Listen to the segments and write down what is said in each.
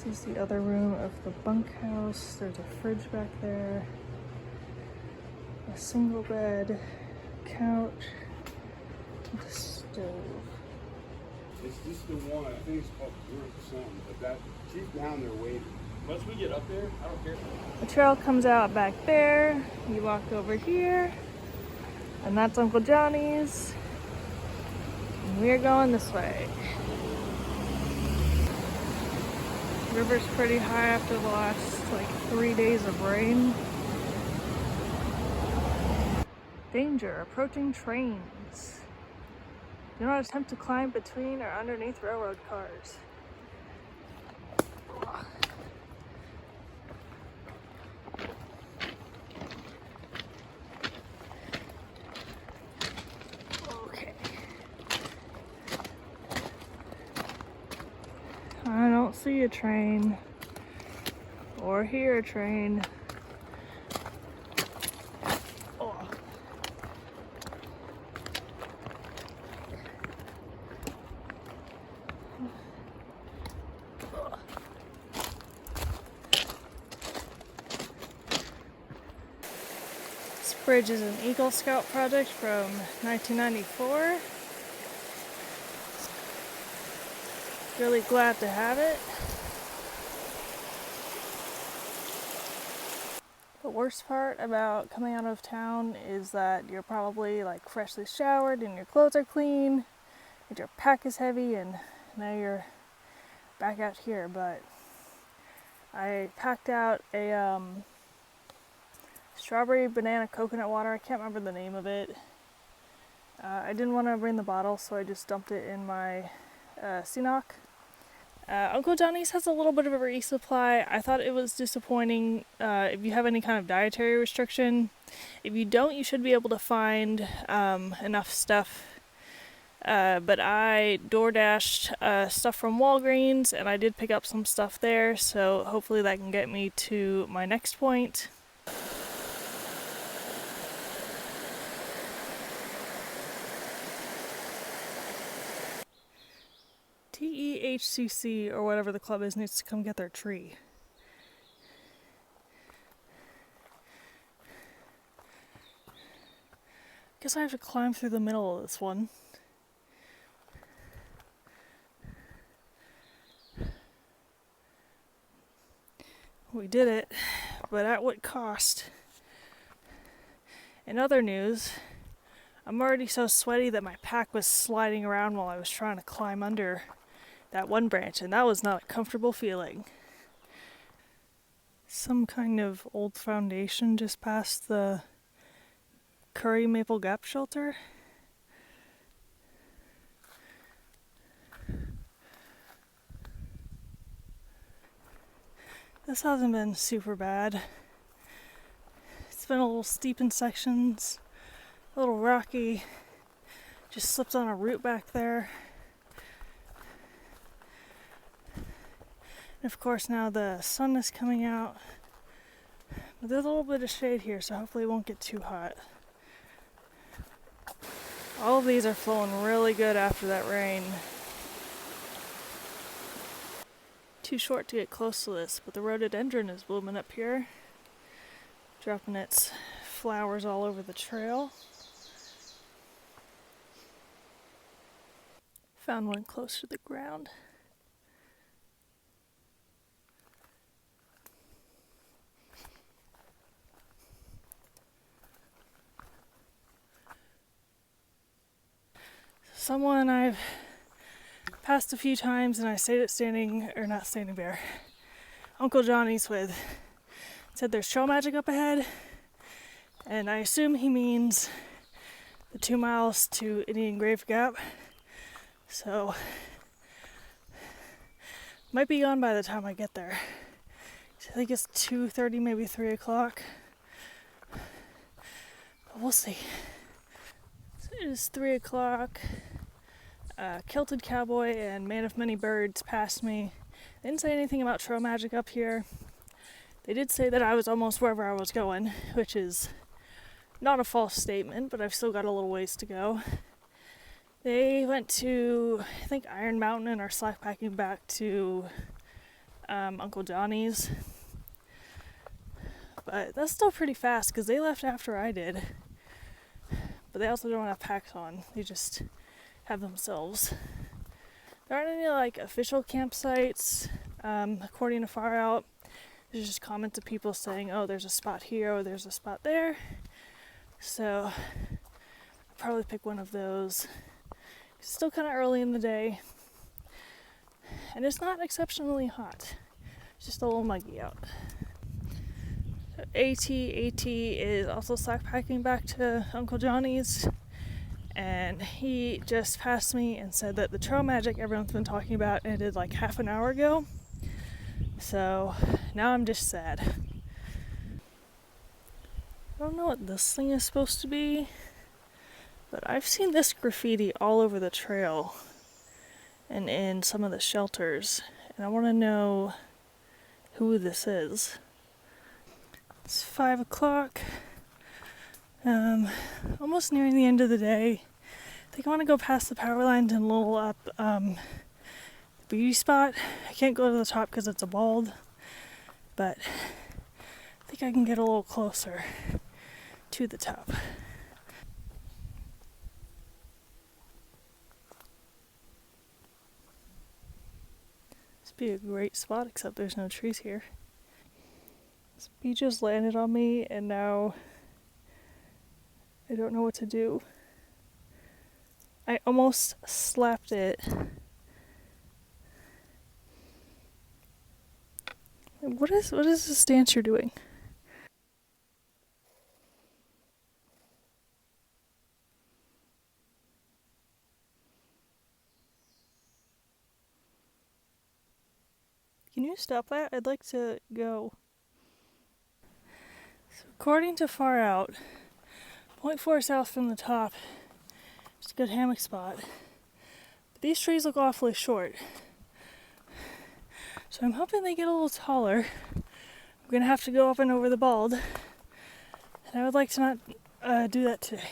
This is the other room of the bunkhouse. There's a fridge back there, a single bed, couch, and a stove. It's just the one, I think it's called Thru or something, but that, she's down there waiting. Once we get up there, I don't care. The trail comes out back there. You walk over here, and that's Uncle Johnny's. And we're going this way. River's pretty high after the last 3 days of rain. Danger, approaching trains. Do not attempt to climb between or underneath railroad cars. Okay. I don't see a train or hear a train. Oh. This bridge is an Eagle Scout project from 1994. Really glad to have it. The worst part about coming out of town is that you're probably freshly showered and your clothes are clean and your pack is heavy, and now you're back out here. But I packed out a strawberry banana coconut water. I can't remember the name of it. I didn't want to bring the bottle, so I just dumped it in my Ceenock. Uncle Johnny's has a little bit of a resupply. I thought it was disappointing if you have any kind of dietary restriction. If you don't, you should be able to find enough stuff. But I DoorDashed stuff from Walgreens, and I did pick up some stuff there, so hopefully that can get me to my next point. TEHCC, or whatever the club is, needs to come get their tree. Guess I have to climb through the middle of this one. We did it, but at what cost? In other news, I'm already so sweaty that my pack was sliding around while I was trying to climb under that one branch, and that was not a comfortable feeling. Some kind of old foundation just past the Curry Maple Gap shelter. This hasn't been super bad. It's been a little steep in sections, a little rocky. Just slipped on a root back there. And of course now the sun is coming out. But there's a little bit of shade here, so hopefully it won't get too hot. All of these are flowing really good after that rain. Too short to get close to this, but the rhododendron is blooming up here, dropping its flowers all over the trail. Found one close to the ground. Someone I've passed a few times, and I stayed at not Standing Bear, Uncle Johnny's with, said there's trail magic up ahead, and I assume he means the 2 miles to Indian Grave Gap. So might be gone by the time I get there. I think it's 2:30, maybe 3 o'clock. But we'll see. So it is 3 o'clock. Kilted Cowboy and Man of Many Birds passed me. They didn't say anything about trail magic up here. They did say that I was almost wherever I was going, which is not a false statement, but I've still got a little ways to go. They went to, I think, Iron Mountain and are slack packing back to Uncle Johnny's. But that's still pretty fast because they left after I did. But they also don't have packs on. They just have themselves. There aren't any like official campsites, according to Far Out. There's just comments of people saying, oh, there's a spot here, or there's a spot there. So I'll probably pick one of those. It's still kind of early in the day. And it's not exceptionally hot. It's just a little muggy out. So AT is also slack packing back to Uncle Johnny's. And he just passed me and said that the trail magic everyone's been talking about ended like half an hour ago. So now I'm just sad. I don't know what this thing is supposed to be, but I've seen this graffiti all over the trail and in some of the shelters, and I want to know who this is. It's 5 o'clock, almost nearing the end of the day. I think I want to go past the power lines and lull up the beauty spot. I can't go to the top because it's a bald, but I think I can get a little closer to the top. This would be a great spot, except there's no trees here. This bee just landed on me, and now I don't know what to do. I almost slapped it. What is this dance you're doing? Can you stop that? I'd like to go. So according to Far Out, 0.4 south from the top, it's a good hammock spot. But these trees look awfully short. So I'm hoping they get a little taller. I'm gonna have to go up and over the bald. And I would like to not do that today.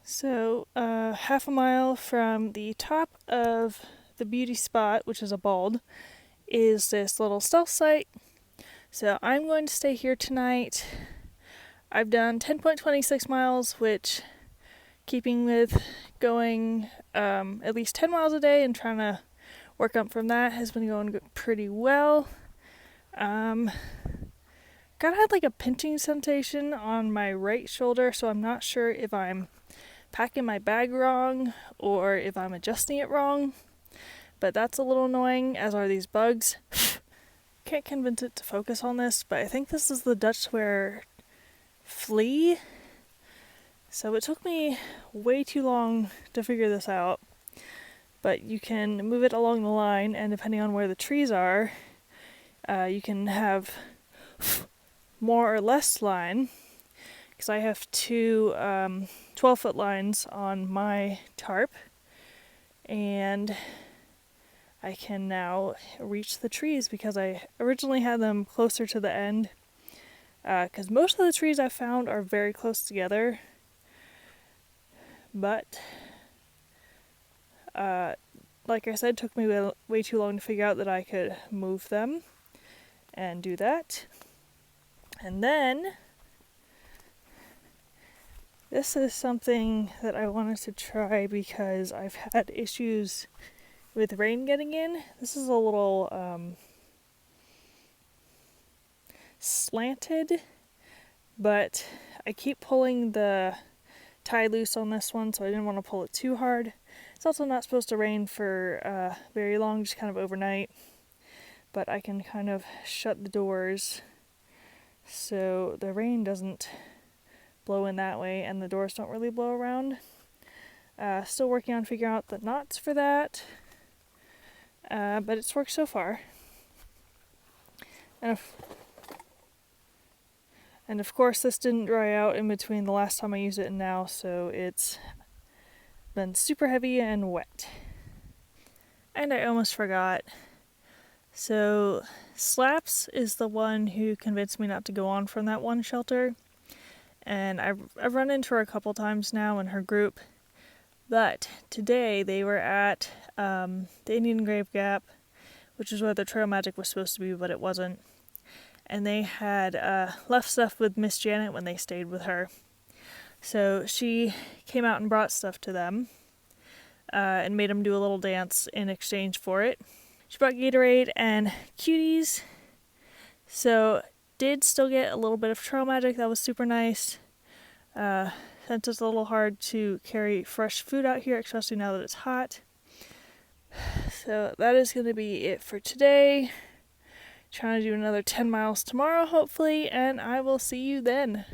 So half a mile from the top of the beauty spot, which is a bald, is this little stealth site. So I'm going to stay here tonight. I've done 10.26 miles, which, keeping with going at least 10 miles a day and trying to work up from that, has been going pretty well. Kind of had like a pinching sensation on my right shoulder, so I'm not sure if I'm packing my bag wrong or if I'm adjusting it wrong. But that's a little annoying, as are these bugs. Can't convince it to focus on this, but I think this is the Dutch swear flea. So it took me way too long to figure this out. But you can move it along the line, and depending on where the trees are, you can have more or less line. Because I have two 12-foot lines on my tarp, and I can now reach the trees because I originally had them closer to the end. Because most of the trees I found are very close together. But, like I said, it took me way too long to figure out that I could move them and do that. And then, this is something that I wanted to try because I've had issues with rain getting in. This is a little slanted, but I keep pulling the tie loose on this one, so I didn't want to pull it too hard. It's also not supposed to rain for very long, just kind of overnight, but I can kind of shut the doors so the rain doesn't blow in that way and the doors don't really blow around. Still working on figuring out the knots for that. But it's worked so far. And of course this didn't dry out in between the last time I used it and now, so it's been super heavy and wet. And I almost forgot. So Slaps is the one who convinced me not to go on from that one shelter. And I've run into her a couple times now in her group. But today they were at the Indian Grave Gap, which is where the trail magic was supposed to be, but it wasn't. And they had left stuff with Miss Janet when they stayed with her. So she came out and brought stuff to them and made them do a little dance in exchange for it. She brought Gatorade and cuties. So did still get a little bit of trail magic. That was super nice. Since it's a little hard to carry fresh food out here, especially now that it's hot. So that is going to be it for today. Trying to do another 10 miles tomorrow, hopefully, and I will see you then.